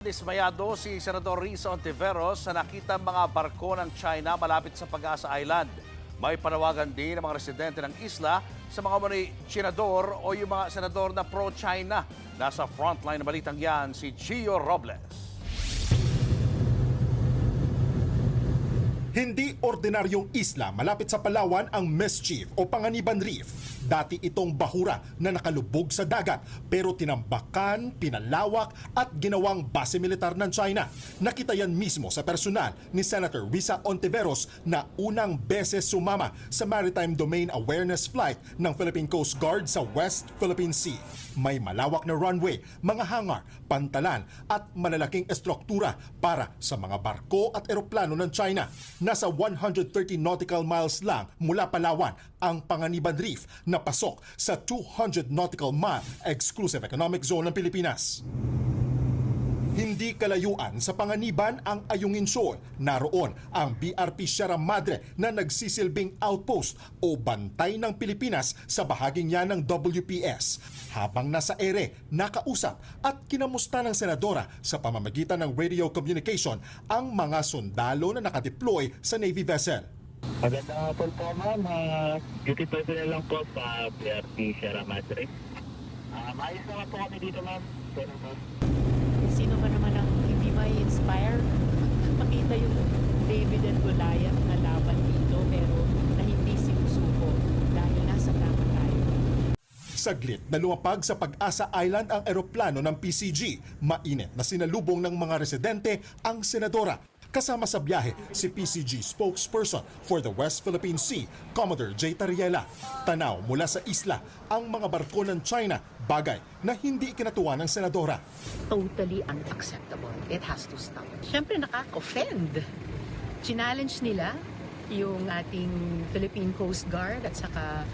Dismayado si Senador Risa Ontiveros sa nakita mga barko ng China malapit sa Pag-asa Island. May panawagan din ng mga residente ng isla sa mga senador o yung mga senador na pro-China. Nasa frontline na balitang yan si Gio Robles. Hindi ordinaryong isla malapit sa Palawan ang Mischief o Panganiban Reef. Dati itong bahura na nakalubog sa dagat pero tinambakan, pinalawak at ginawang base militar ng China. Nakita yan mismo sa personal ni Senator Risa Ontiveros na unang beses sumama sa Maritime Domain Awareness Flight ng Philippine Coast Guard sa West Philippine Sea. May malawak na runway, mga hangar, pantalan at malalaking estruktura para sa mga barko at eroplano ng China. Nasa 130 nautical miles lang mula Palawan ang Panganiban Reef na pasok sa 200 nautical mile exclusive economic zone ng Pilipinas. Hindi kalayuan sa Panganiban ang Ayungin Shoal. Naroon ang BRP Sierra Madre na nagsisilbing outpost o bantay ng Pilipinas sa bahaging yan ng WPS. Habang nasa ere, nakausap at kinamusta ng senadora sa pamamagitan ng radio communication ang mga sundalo na nakadeploy sa Navy vessel. Magandang hapon po ma'am, duty personnel lang po sa BRP Sierra Madre. Maayos naman po kami dito ma'am. Sino ba naman ang hindi may inspire? Makita yung David and Goliath na laban dito pero na hindi sinusuko dahil nasa tama tayo. Saglit na lumapag sa Pag-asa Island ang eroplano ng PCG. Mainit na sinalubong ng mga residente ang senadora. Kasama sa biyahe si PCG spokesperson for the West Philippine Sea, Commodore J. Tariela. Tanaw mula sa isla ang mga barko ng China, bagay na hindi ikinatuwa ng senadora. Totally unacceptable. It has to stop. Siyempre nakaka-offend. Challenge nila yung ating Philippine Coast Guard at saka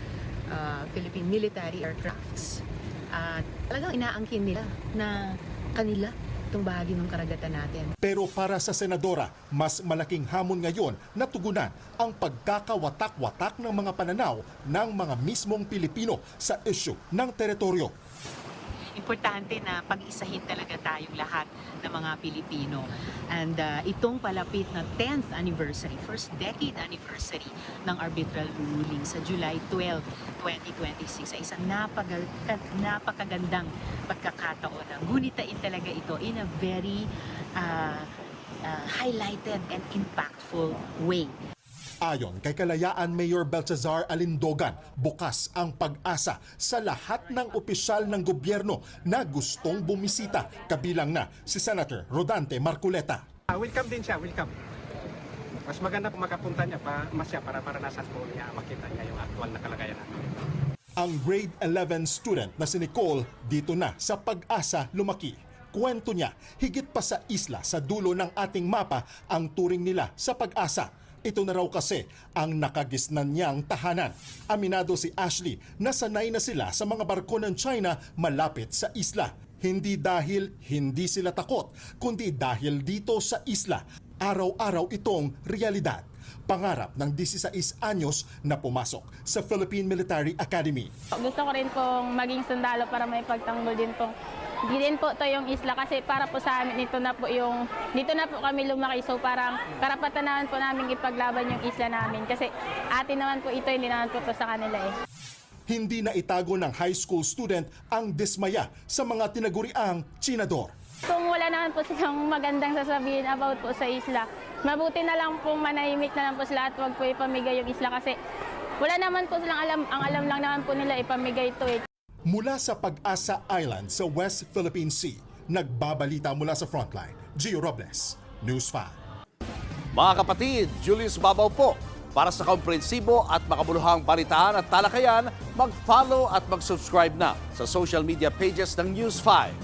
Philippine military aircrafts. At talagang inaangkin nila na kanila itong bahagi ng karagatan natin. Pero para sa senadora, mas malaking hamon ngayon na tugunan ang pagkakawatak-watak ng mga pananaw ng mga mismong Pilipino sa issue ng teritoryo. Importante na pag-isahin talaga tayong lahat ng mga Pilipino. And itong palapit na 10th anniversary, first decade anniversary ng arbitral ruling sa July 12, 2026 ay isang napakagandang pagkakataon na gunitain talaga ito in a very highlighted and impactful way. Ayon kay Kalayaan Mayor Baltazar Alindogan, bukas ang Pag-asa sa lahat ng opisyal ng gobyerno na gustong bumisita, kabilang na si Senator Rodante Marcoleta. Welcome din siya, welcome. Mas maganda kung makapunta niya para nasa school niya, makita niya yung aktual na kalagayan natin. Ang grade 11 student na si Nicole dito na sa Pag-asa lumaki. Kwento niya, higit pa sa isla sa dulo ng ating mapa ang turing nila sa Pag-asa. Ito na raw kasi ang nakagisnan niyang tahanan. Aminado si Ashley na sanay na sila sa mga barko ng China malapit sa isla. Hindi dahil hindi sila takot, kundi dahil dito sa isla, araw-araw itong realidad. Pangarap ng 16 anyos na pumasok sa Philippine Military Academy. Gusto ko rin pong maging sundalo para may pagtanggol din pong di din po to yung isla kasi para po sa amin dito na po kami lumaki, so parang karapatan naman po namin ipaglaban yung isla namin kasi atin naman po ito, hindi naman po to sa kanila eh. Hindi na itago ng high school student ang dismaya sa mga tinaguriang tsinador. Kung wala naman po silang magandang sasabihin about po sa isla, mabuti na lang pong manahimik na lang po sila at wag po ipamigay yung isla kasi wala naman po silang alam, ang alam lang naman po nila ipamigay ito eh. Mula sa Pag-asa Island sa West Philippine Sea, nagbabalita mula sa frontline, Gio Robles, News 5. Mga kapatid, Julius Babaw po. Para sa komprehensibo at makabuluhang balitaan at talakayan, mag-follow at mag-subscribe na sa social media pages ng News 5.